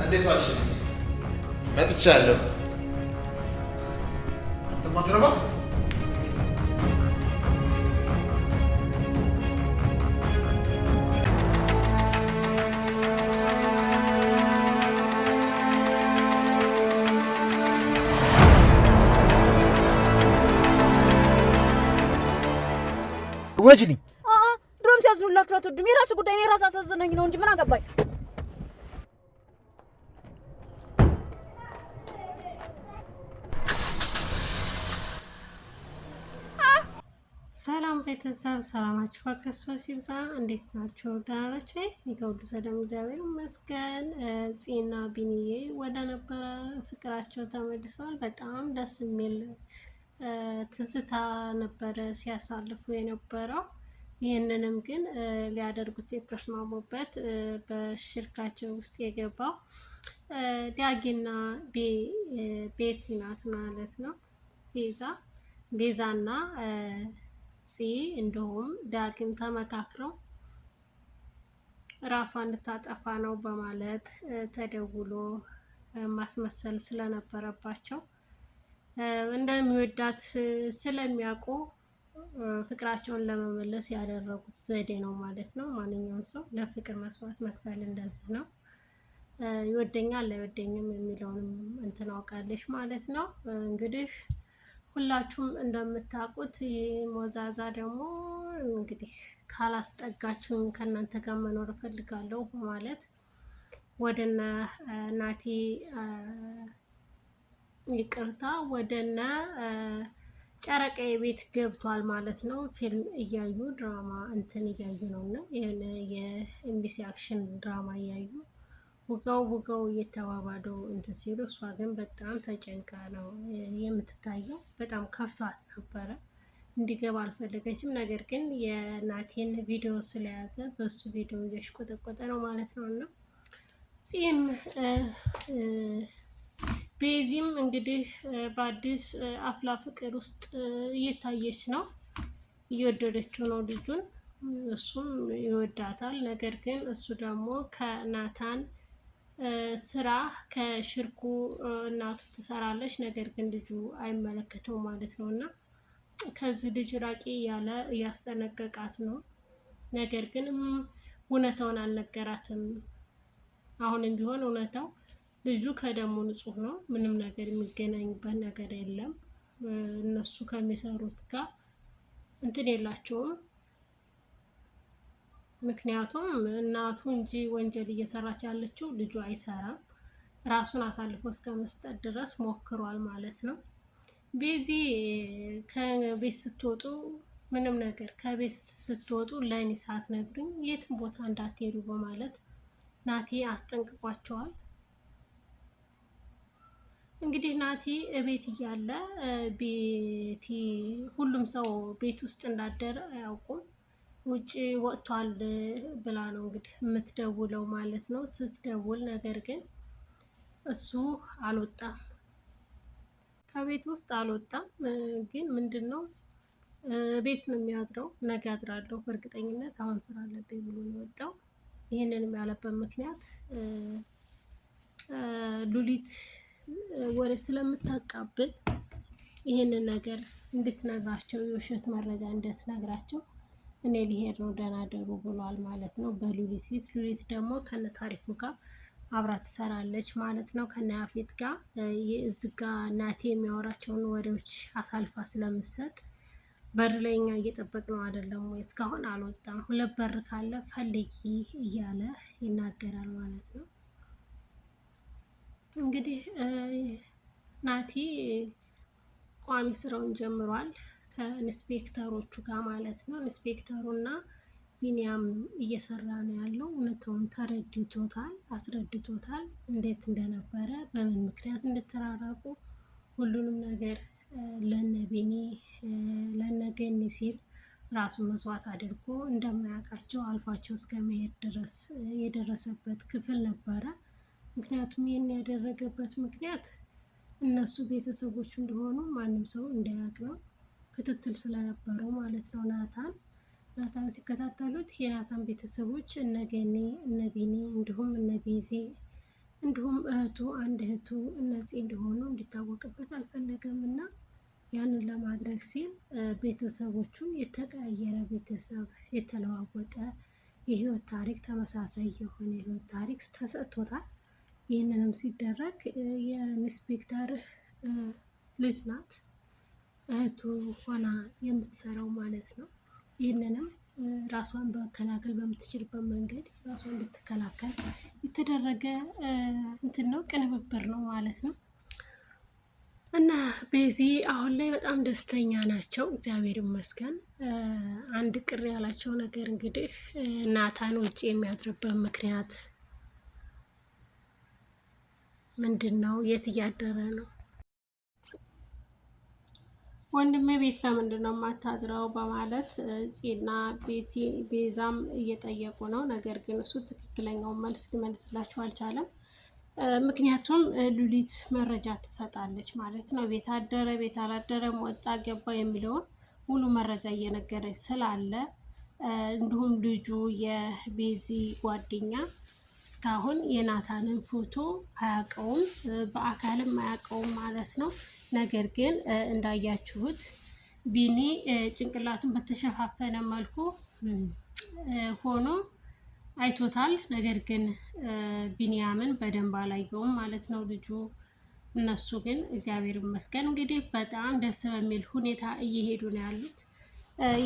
እንዴት ዋልሽ? መጥቻለሁ። አንተ ማትረባ ወጅኒ ድሮም ሲያዝኑላችሁ አትወዱም። የራስ ጉዳይ ነው። የራስ አሳዘነኝ ነው እንጂ ምን አገባኝ? ሰላም ቤተሰብ፣ ሰላማችሁ በክርስቶስ ይብዛ። እንዴት ናችሁ? ደህና ናችሁ? ይገውዱ ሰላም እግዚአብሔር ይመስገን። ፂና ቢኒዬ ወደ ነበረ ፍቅራቸው ተመልሰዋል። በጣም ደስ የሚል ትዝታ ነበረ ሲያሳልፉ የነበረው። ይህንንም ግን ሊያደርጉት የተስማሙበት በሽርካቸው ውስጥ የገባው ዳጊና ቤቲ ናት ማለት ነው። ቤዛና ፂ እንዲሁም ዳግም ተመካክረው ራሷን እንድታጠፋ ነው በማለት ተደውሎ ማስመሰል ስለነበረባቸው እንደሚወዳት ስለሚያውቁ ፍቅራቸውን ለመመለስ ያደረጉት ዘዴ ነው ማለት ነው። ማንኛውም ሰው ለፍቅር መስዋዕት መክፈል እንደዚህ ነው። ይወደኛል አይወደኝም የሚለውንም እንትን አውቃለች ማለት ነው። እንግዲህ ሁላችሁም እንደምታውቁት ሞዛዛ ደግሞ እንግዲህ ካላስጠጋችሁኝ ከእናንተ ጋር መኖር እፈልጋለሁ በማለት ወደነ ናቲ ይቅርታ ወደነ ጨረቃዬ ቤት ገብቷል ማለት ነው። ፊልም እያዩ ድራማ እንትን እያዩ ነውና የሆነ የኤምቢሲ አክሽን ድራማ እያዩ ውጋው እየተባባሉ እንትን ሲሉ እሷ ግን በጣም ተጨንቃ ነው የምትታየው። በጣም ከፍቷት ነበረ። እንዲገባ አልፈለገችም። ነገር ግን የናቴን ቪዲዮ ስለያዘ በሱ ቪዲዮ እያሽቆጠቆጠ ነው ማለት ነው። እና ፂም ቤዚም እንግዲህ በአዲስ አፍላ ፍቅር ውስጥ እየታየች ነው። እየወደደችው ነው ልጁን። እሱም ይወዳታል። ነገር ግን እሱ ደግሞ ከናታን ስራ ከሽርኩ እናቱ ትሰራለች። ነገር ግን ልጁ አይመለከተውም ማለት ነው። እና ከዚህ ልጅ ራቂ እያለ እያስጠነቀቃት ነው። ነገር ግን እውነታውን አልነገራትም። አሁንም ቢሆን እውነታው ልጁ ከደሙ ንጹህ ነው። ምንም ነገር የሚገናኝበት ነገር የለም። እነሱ ከሚሰሩት ጋር እንትን የላቸውም። ምክንያቱም እናቱ እንጂ ወንጀል እየሰራች ያለችው ልጁ አይሰራም። ራሱን አሳልፎ እስከ መስጠት ድረስ ሞክሯል ማለት ነው። ቤዚ ከቤት ስትወጡ ምንም ነገር ከቤት ስትወጡ ለእኔ ሳትነግሩኝ የትም ቦታ እንዳትሄዱ በማለት ናቲ አስጠንቅቋቸዋል። እንግዲህ ናቲ ቤት እያለ ቤቲ ሁሉም ሰው ቤት ውስጥ እንዳደረ አያውቁም። ውጪ ወጥቷል ብላ ነው እንግዲህ የምትደውለው ማለት ነው። ስትደውል ነገር ግን እሱ አልወጣም፣ ከቤት ውስጥ አልወጣም። ግን ምንድነው ቤት ነው የሚያድረው። ነገ አድራለሁ በእርግጠኝነት አሁን ስራ አለብኝ ብሎ ነው የወጣው። ይህንንም ያለበት ምክንያት ሉሊት ወሬ ስለምታቃብል ይህንን ነገር እንድትነግራቸው የውሸት መረጃ እንድትነግራቸው እኔ ሊሄድ ነው ደህና ደሩ ብሏል ማለት ነው በሉሊት ፊት። ሉሊት ደግሞ ከነ ታሪኩ ጋር አብራ ትሰራለች ማለት ነው፣ ከነ ያፌት ጋር። እዚህ ጋ ናቲ የሚያወራቸውን ወሬዎች አሳልፋ ስለምሰጥ በር ላይ እኛ እየጠበቅነው አይደለም ወይ እስካሁን አልወጣም፣ ሁለት በር ካለ ፈልጊ እያለ ይናገራል ማለት ነው። እንግዲህ ናቲ ቋሚ ስራውን ጀምሯል ከኢንስፔክተሮቹ ጋር ማለት ነው። ኢንስፔክተሩና ቢኒያም እየሰራ ነው ያለው። እውነታውን አስረድቶታል፣ እንዴት እንደነበረ በምን ምክንያት እንደተራራቁ ሁሉንም ነገር ለነቢኒ ለነገኒ ሲል ራሱን መስዋዕት አድርጎ እንደማያውቃቸው አልፏቸው እስከ መሄድ ድረስ የደረሰበት ክፍል ነበረ። ምክንያቱም ይህን ያደረገበት ምክንያት እነሱ ቤተሰቦቹ እንደሆኑ ማንም ሰው እንዳያውቅ ነው። ክትትል ስለነበረው ማለት ነው። ናታን ሲከታተሉት የናታን ቤተሰቦች እነገኒ እነቢኒ እንዲሁም እነቤዚ እንዲሁም አንድ እህቱ እነዚህ እንደሆኑ እንዲታወቅበት አልፈለገም እና ያንን ለማድረግ ሲል ቤተሰቦቹን የተቀያየረ ቤተሰብ የተለዋወጠ የህይወት ታሪክ ተመሳሳይ የሆነ የህይወት ታሪክ ተሰጥቶታል። ይህንንም ሲደረግ የኢንስፔክተር ልጅ ናት እህቱ ሆና የምትሰራው ማለት ነው። ይህንንም ራሷን በመከላከል በምትችልበት መንገድ ራሷን እንድትከላከል የተደረገ እንትን ነው፣ ቅንብብር ነው ማለት ነው። እና ቤዚ አሁን ላይ በጣም ደስተኛ ናቸው፣ እግዚአብሔር ይመስገን። አንድ ቅር ያላቸው ነገር እንግዲህ ናታን ውጭ የሚያድርበት ምክንያት ምንድን ነው? የት እያደረ ነው? ወንድሜ ቤት ለምንድን ነው የማታድረው? በማለት ፂና ቤዛም እየጠየቁ ነው። ነገር ግን እሱ ትክክለኛውን መልስ ሊመልስላቸው አልቻለም። ምክንያቱም ሉሊት መረጃ ትሰጣለች ማለት ነው። ቤት አደረ፣ ቤት አላደረም፣ ወጣ ገባ የሚለውን ሙሉ መረጃ እየነገረች ስላለ እንዲሁም ልጁ የቤዚ ጓደኛ እስካሁን የናታንን ፎቶ አያውቀውም፣ በአካልም አያውቀውም ማለት ነው። ነገር ግን እንዳያችሁት ቢኒ ጭንቅላቱን በተሸፋፈነ መልኩ ሆኖ አይቶታል። ነገር ግን ቢኒያምን በደንብ አላየውም ማለት ነው ልጁ። እነሱ ግን እግዚአብሔር ይመስገን እንግዲህ በጣም ደስ በሚል ሁኔታ እየሄዱ ነው ያሉት።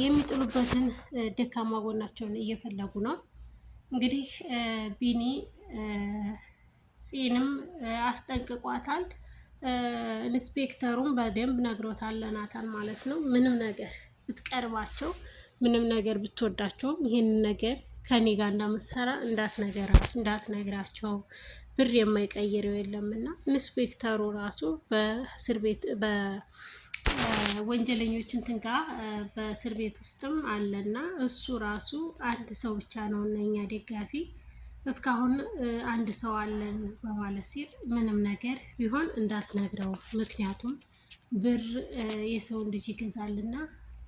የሚጥሉበትን ደካማ ጎናቸውን እየፈለጉ ነው። እንግዲህ ቢኒ ፂንም አስጠንቅቋታል። ኢንስፔክተሩም በደንብ ነግሮታል ለናታን ማለት ነው። ምንም ነገር ብትቀርባቸው፣ ምንም ነገር ብትወዳቸውም ይህንን ነገር ከኔ ጋር እንደምትሰራ እንዳትነግራቸው፣ ብር የማይቀይረው የለምና ኢንስፔክተሩ ራሱ በእስር ቤት በወንጀለኞች እንትን ጋር በእስር ቤት ውስጥም አለና እሱ ራሱ አንድ ሰው ብቻ ነው እና እኛ ደጋፊ እስካሁን አንድ ሰው አለን በማለት ሲል ምንም ነገር ቢሆን እንዳትነግረው፣ ምክንያቱም ብር የሰውን ልጅ ይገዛልና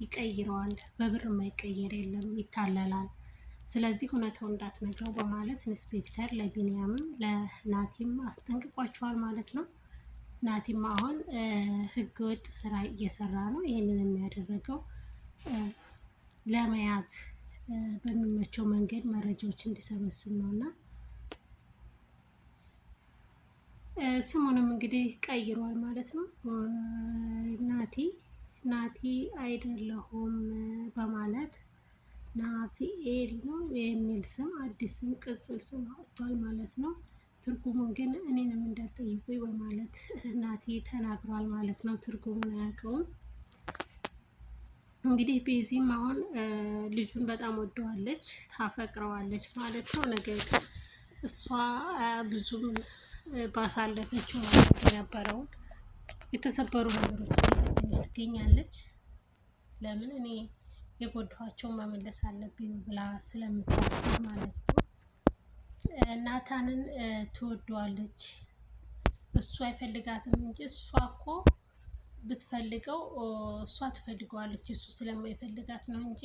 ይቀይረዋል፣ በብር የማይቀየር የለም፣ ይታለላል። ስለዚህ እውነታው እንዳትነግረው በማለት ኢንስፔክተር ለቢኒያምም ለናቲም አስጠንቅቋቸዋል ማለት ነው። ናቲም አሁን ህገወጥ ስራ እየሰራ ነው። ይህንን የሚያደርገው ለመያዝ በሚመቸው መንገድ መረጃዎች እንዲሰበስብ ነው እና ስሙንም እንግዲህ ቀይሯል ማለት ነው። ናቲ አይደለሁም በማለት ናፊኤል ነው የሚል ስም አዲስ ስም ቅጽል ስም አውጥቷል ማለት ነው። ትርጉሙን ግን እኔንም እንዳትጠይቁኝ በማለት ናቲ ተናግሯል ማለት ነው። ትርጉሙን አያውቀውም። እንግዲህ ቤዚም አሁን ልጁን በጣም ወደዋለች፣ ታፈቅረዋለች ማለት ነው። ነገር ግን እሷ ብዙም ባሳለፈችው የነበረውን የተሰበሩ ነገሮች እየጠገነች ትገኛለች። ለምን እኔ የጎዳኋቸውን መመለስ አለብኝ ብላ ስለምታስብ ማለት ነው። ናታንን ትወደዋለች፣ እሱ አይፈልጋትም እንጂ እሷ እኮ ብትፈልገው እሷ ትፈልገዋለች፣ እሱ ስለማይፈልጋት ነው እንጂ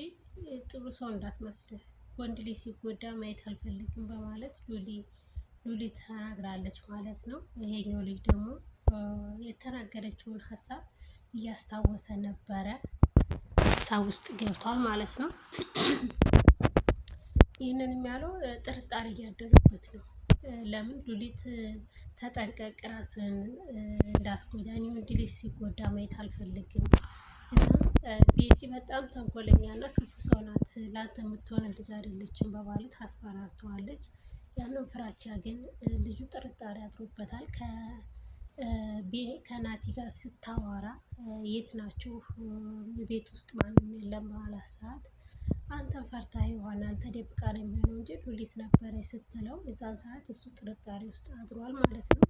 ጥሩ ሰው እንዳትመስልህ፣ ወንድ ልጅ ሲጎዳ ማየት አልፈልግም በማለት ሉሊ ተናግራለች ማለት ነው። ይሄኛው ልጅ ደግሞ የተናገረችውን ሀሳብ እያስታወሰ ነበረ፣ ሀሳብ ውስጥ ገብቷል ማለት ነው። ይህንን የሚያለው ጥርጣሬ እያደረበት ነው። ለምን ሉሊት ተጠንቀቅ፣ ራስን እንዳትጎዳኝ፣ ወንድ ልጅ ሲጎዳ ማየት አልፈልግም እና ቤዚ በጣም ተንኮለኛ እና ክፉ ሰው ናት፣ ለአንተ የምትሆን ልጅ አይደለችም በማለት አስፈራርተዋለች። ያንን ፍራቻ ግን ልጁ ጥርጣሬ አድሮበታል። ከናቲ ጋር ስታወራ የት ናችሁ? ቤት ውስጥ ማንም የለም በኋላ ሰዓት አንተን ፈርታ ይሆናል ተደብቃ ነው የሚሆነው እንጂ ሉሊት ነበረ ስትለው የዛን ሰዓት እሱ ጥርጣሬ ውስጥ አድሯል ማለት ነው።